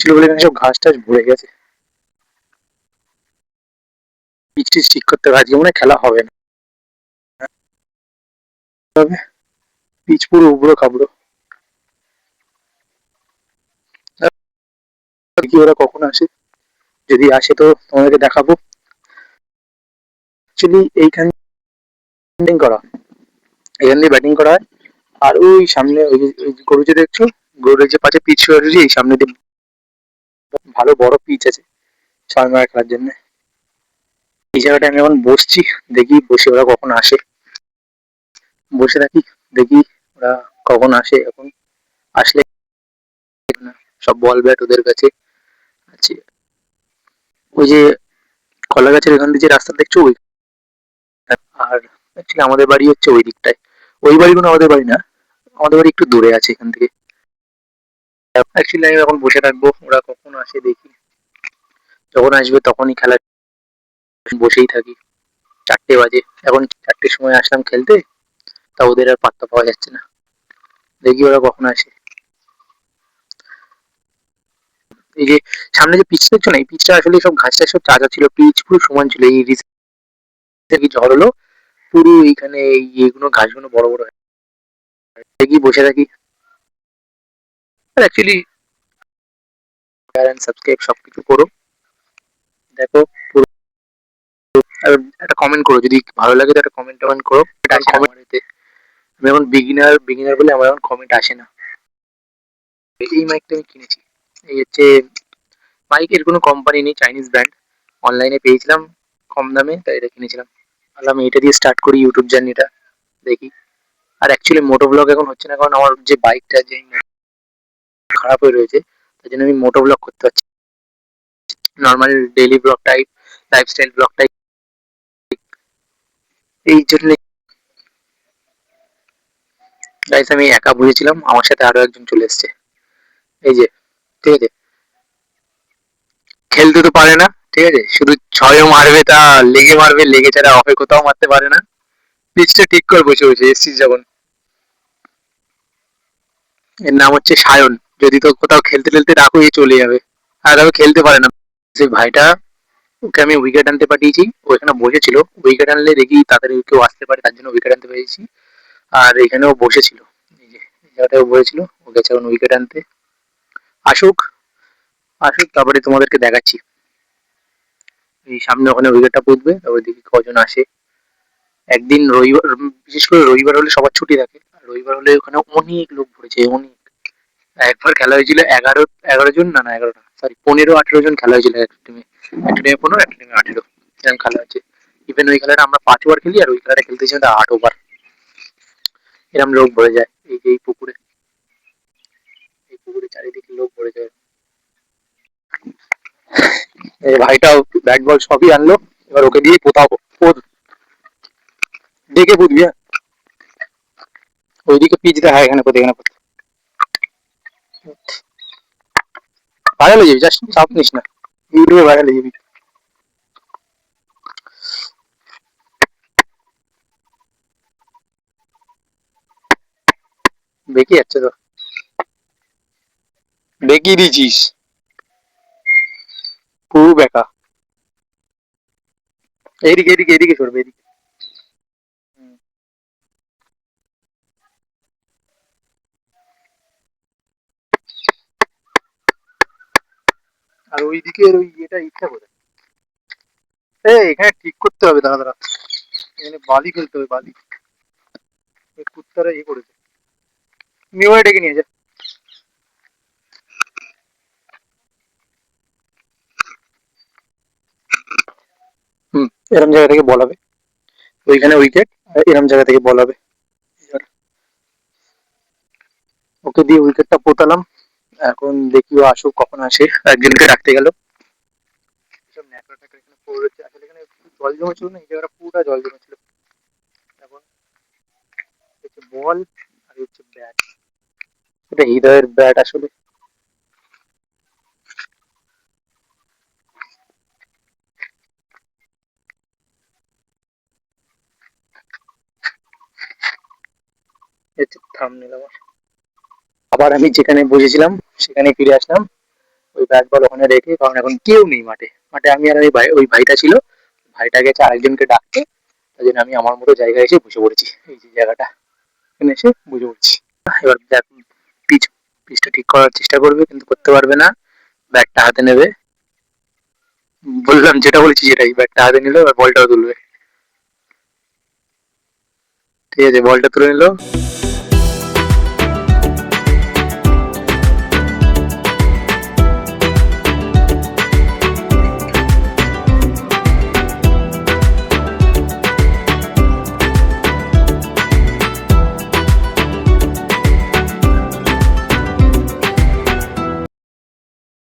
ছিল বলে এখানে সব ঘাস টাস ভরে গেছে। পিচ টিচ ঠিক করতে হবে, আজকে মনে হয় খেলা হবে না। তবে পিচ পুরো উবড়ো খাবড়ো। কি ওরা কখন আসে, যদি আসে তো তোমাদেরকে দেখাবো। অ্যাকচুয়ালি এইখান করা, এখান দিয়ে ব্যাটিং করা হয়। আর ওই সামনে ওই যে গরু যে দেখছো, গরুর যে পাশে পিচ রয়েছে, এই সামনে দিয়ে ভালো বড় পিচ আছে 6 মারা খেলার জন্য। এই জায়গাটা আমি এখন বসছি, দেখি বসে ওরা কখন আসে। বসে থাকি, দেখি ওরা কখন আসে। এখন আসলে সব বল ব্যাট ওদের কাছে আছে। ওই যে কলা গাছের এখান দিয়ে যে রাস্তা দেখছো ওই, আর অ্যাকচুয়ালি আমাদের বাড়ি হচ্ছে ওই দিকটায়। ওই বাড়িগুলো আমাদের বাড়ি না, আমাদের বাড়ি একটু দূরে আছে এখান থেকে। অ্যাকচুয়ালি আমি এখন বসে থাকবো, ওরা কখন আসে দেখি। যখন আসবে তখনই খেলা, বসেই থাকি। 4টে বাজে, এখন 4টের সময় আসলাম খেলতে, তা ওদের আর পাত্তা পাওয়া যাচ্ছে না। দেখি ওরা কখন আসে। এই যে সামনে যে পিচ দেখছো না, এই পিচটা আসলে সব ঘাস টাস সব চাঁচা ছিল, পিচ পুরো সমান ছিল। এই রিসেন্ট কি ঝড় হলো, পুরো এইখানে এই এগুলো ঘাসগুলো বড় বড় হয়। দেখি বসে থাকি। আর অ্যাকচুয়ালি শেয়ার এন্ড সাবস্ক্রাইব সবকিছু করো, দেখো পুরো। আর একটা কমেন্ট করো, যদি ভালো লাগে তো একটা কমেন্ট টমেন্ট করো। এটা কমেন্ট, আমি এখন বিগিনার বিগিনার বলে আমার এখন কমেন্ট আসে না। এই মাইকটা আমি কিনেছি, এই হচ্ছে মাইকের কোনো কোম্পানি নেই, চাইনিজ ব্র্যান্ড, অনলাইনে পেয়েছিলাম কম দামে, তাই এটা কিনেছিলাম। ভাবলাম এটা দিয়ে স্টার্ট করি ইউটিউব জার্নিটা, দেখি। আর অ্যাকচুয়ালি মোটো ব্লগ এখন হচ্ছে না, কারণ আমার যে বাইকটা যে খারাপ হয়ে রয়েছে, তাই জন্য আমি মোটো ব্লগ করতে পারছি। Normal daily blog type, lifestyle blog type, এই জন্য। গাইস আমি একা বুঝেছিলাম, আমার সাথে আরো একজন চলে এসছে, এই যে, ঠিক আছে। খেলতে তো পারে না, ঠিক আছে, শুধু ছয়ও মারবে, তা লেগে মারবে, লেগে ছাড়া অফে কোথাও মারতে পারে না। পিচটা ঠিক করে বসে বসে এসছিস যখন। এর নাম হচ্ছে সায়ন, যদি তো কোথাও খেলতে টেলতে ডাকো এ চলে যাবে। আর ও খেলতে পারে না। সেই ভাইটা, ওকে আমি উইকেট আনতে পাঠিয়েছি, ও এখানে বসেছিল। উইকেট আনলে দেখি তাড়াতাড়ি কেউ আসতে পারে, তার জন্য উইকেট আনতে পেরেছি। আর এখানেও বসেছিল, এই যে এই জায়গাটাও বসেছিল, ও গেছে এখন উইকেট আনতে। আসুক, আসুক তারপরে তোমাদেরকে দেখাচ্ছি। এই সামনে ওখানে উইকেটটা পুঁতবে, তারপরে দেখি কজন আসে। একদিন রবিবার, বিশেষ করে রবিবার হলে সবার ছুটি থাকে, আর রবিবার হলে ওখানে অনেক লোক ভরেছে, অনেক। একবার খেলা হয়েছিল 11 জন, না না 11 না, সরি 15-18 জন খেলা হয়েছিল একটা টিমে। একটা টিমে 15, একটা টিমে 18, এরকম খেলা হচ্ছে। ইভেন ওই খেলাটা আমরা 5 ওভার খেলি, আর ওই খেলাটা খেলতে ছিল 8 ওভার। এরকম লোক ভরে যায় এই যে এই পুকুরে, এই পুকুরে চারিদিকে লোক ভরে যায়। এই ভাইটাও ব্যাট বল সবই আনলো, এবার ওকে দিয়ে পোতাবো। দেখে বুঝবি, হ্যাঁ। ওইদিকে পিচ দেখা, এখানে কোথায়, এখানে কোথায় ভাইরাল হয়ে যাবি, জাস্ট চাপ নিস না, ইউটিউবে ভাইরাল হয়ে যাবি। বেঁকে যাচ্ছে তো, বেঁকিয়ে দিয়েছিস পুরো বেকা। এইদিকে এদিকে এদিকে সরবে, এদিকে। হুম। আর ওইদিকে ওই এটা ইচ্ছা করে, এখানে ঠিক করতে হবে, দাঁড়া দাঁড়া, এখানে বালি ফেলতে হবে, বালি। ওই কুত্তারা ইয়ে করেছে, নিয়ে ডেকে নিয়ে যা। হুম, এরম জায়গা থেকে বল হবে, ওইখানে উইকেট, এরম জায়গা থেকে বল হবে। ওকে দিয়ে উইকেটটা পোতালাম। এখন দেখি ও আসুক, কখন আসে, একজনকে ডাকতে গেল। সব ন্যাকড়া ট্যাকড়া এখানে পড়ে রয়েছে, আসলে এখানে জল জমেছিল না, এই জায়গাটা পুরোটা জল জমেছিল। এখন হচ্ছে বল, আর হচ্ছে ব্যাট, এটা হৃদয়ের ব্যাট আসলে। হচ্ছে থামনেল আমার। আবার আমি যেখানে বসেছিলাম সেখানে ফিরে আসলাম। ব্যাট বল ওখানে রেখে, কারণ এখন কেউ নেই মাঠে। মাঠে আমি আর ওই ভাইটা ছিল, ভাইটা গেছে আরেকজনকে ডাকতে, তাই জন্য আমি আমার মতো জায়গায় এসে বসে পড়েছি। এই যে জায়গাটা, এখানে এসে বসে পড়ছি। এবার দেখ পিচটা ঠিক করার চেষ্টা করবে, কিন্তু করতে পারবে না। ব্যাটটা হাতে নেবে, বললাম যেটা বলেছি সেটাই, ব্যাটটা হাতে নিল, এবার বলটাও তুলবে। ঠিক আছে, বলটা তুলে নিল।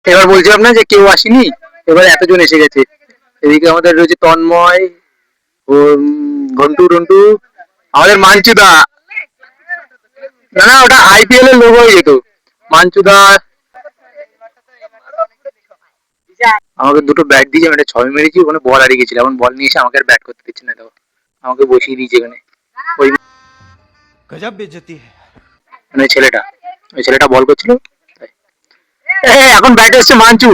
এবার বলছিলাম না যে কেউ আসেনি, এবার এতজন এসে গেছে। এদিকে আমাদের রয়েছে তন্ময়, ও ঘন্টু টন্টু, আমাদের মানচুদা। না না, ওটা আইপিএল এর লোগো হয়ে যেত। মানচুদা আমাকে দুটো ব্যাট দিয়েছে, আমি একটা ছয় মেরেছি, ওখানে বল হারিয়ে গেছিল, এখন বল নিয়ে এসে আমাকে আর ব্যাট করতে দিচ্ছে না, দেখো আমাকে বসিয়ে দিয়েছে এখানে। ওই गजब बेइज्जती है। মানে ওই ছেলেটা বল করছিল তাই। এখন ব্যাট এসছে মানচু,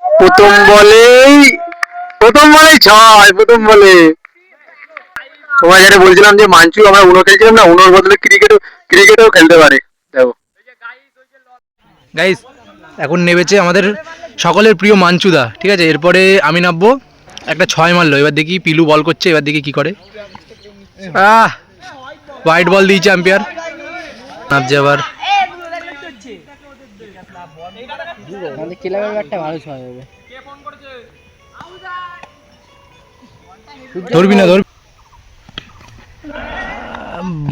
প্রথম বলেই ছয়, প্রথম বলে। তোমার যেটা বলছিলাম যে মানচু, আমরা উনো খেলছিলাম না, উনোর বদলে ক্রিকেটও খেলতে পারে, দেখো গাইস। এখন নেমেছে আমাদের সকলের প্রিয় মানচুদা, ঠিক আছে। এরপরে আমি নামবো, একটা ছয় মারলো, এবার দেখি পিলু বল করছে, এবার দেখি কি করে। হোয়াইট বল দিয়েছে আম্পায়ার, নামছে আবার। ধরবি না, ধরবি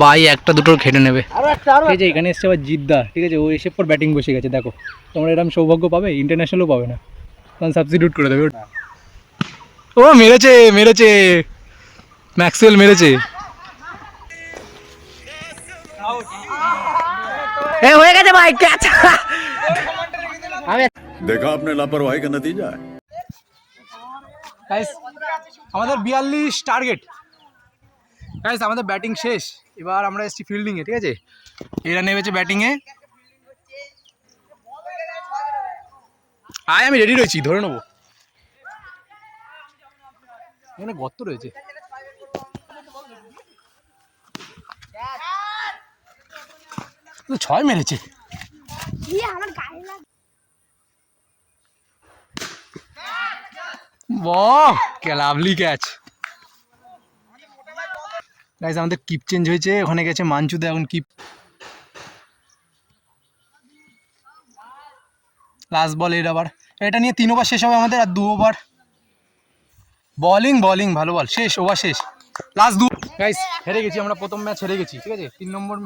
ভাই, একটা দুটো খেটে নেবে। ঠিক আছে, এখানে এসছে আবার জিদ্দা, ঠিক আছে, ও এসে পর ব্যাটিং বসে গেছে। দেখো তোমরা এরকম সৌভাগ্য পাবে, ইন্টারন্যাশনালও পাবে না, কারণ সাবস্টিটিউট করে দেবে। ও মেরেছে ম্যাক্সওয়েল মেরেছে। হয়ে গেছে ভাই, ক্যাচ। देखा आपने लापरवाही का नतीजा है। গাইস আমাদের 42 টার্গেট। গাইস আমাদের ব্যাটিং শেষ, এবার আমরা এসেছি ফিল্ডিং এ, ঠিক আছে। এরা নেমেছে ব্যাটিং এ, আমি রেডি রয়েছি, ধরে নেবো। এখানে গর্ত রয়েছে, ছয় মেরেছে। বাহ, কে লাভলি ক্যাচ। গাইস আমাদের কিপ চেঞ্জ হয়েছে, ওখানে গেছে মানচুদা, এখন কিপ। লাস্ট বল এর আবার, এটা নিয়ে 3 ওভার শেষ হবে আমাদের, আর 2 ওভার বোলিং ভালো বল, শেষ ওভার শেষ, লাস্ট 2। গাইস হেরে গেছি আমরা, প্রথম ম্যাচ হেরে গেছি, ঠিক আছে। 3 নম্বর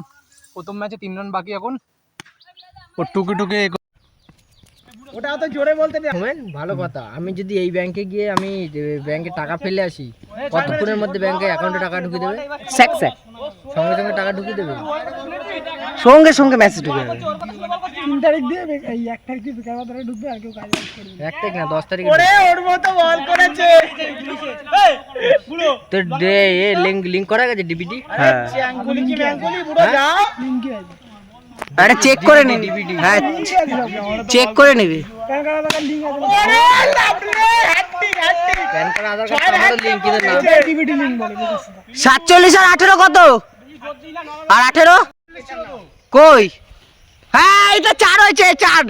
প্রথম ম্যাচে 3 রান বাকি এখন। ও টুকে ওটা অত জোরে বলতে নেই। ভালো কথা, আমি যদি এই ব্যাংকে গিয়ে আমি ব্যাংকে টাকা ফেলে আসি, কতক্ষণের মধ্যে ব্যাংকে অ্যাকাউন্টে টাকা ঢুকে দেবে? স্যাক সঙ্গে সঙ্গে টাকা ঢুকে দেবে, সঙ্গে মেসেজ ঢুকে যাবে। 3 তারিখ দিয়ে এই 1 তারিখ দিয়ে বিকাল ধরে ঢুকবে, আর কেউ কাজ করবে 1 তারিখ না 10 তারিখ। ওরে ওর মতো বল করেছে তো দে, এ লিংক করা গেছে ডিবিডি। হ্যাঁ চ্যাঙ্গুলি কি ম্যাঙ্গুলি পুরো যাও, লিংক কি আছে? আরে চেক করে নিবি, হ্যাঁ চেক করে নিবি। প্যান কার্ড আধার কার্ড লিংক আছে। ওরে লাভরে প্যান কার্ড আধার কার্ড আমাদের লিংক কি না, ডিবিডি লিংক বলে। 47 আর 18 কত? আর 18 কই? হ্যাঁ এটা 4 হয়েছে, 4।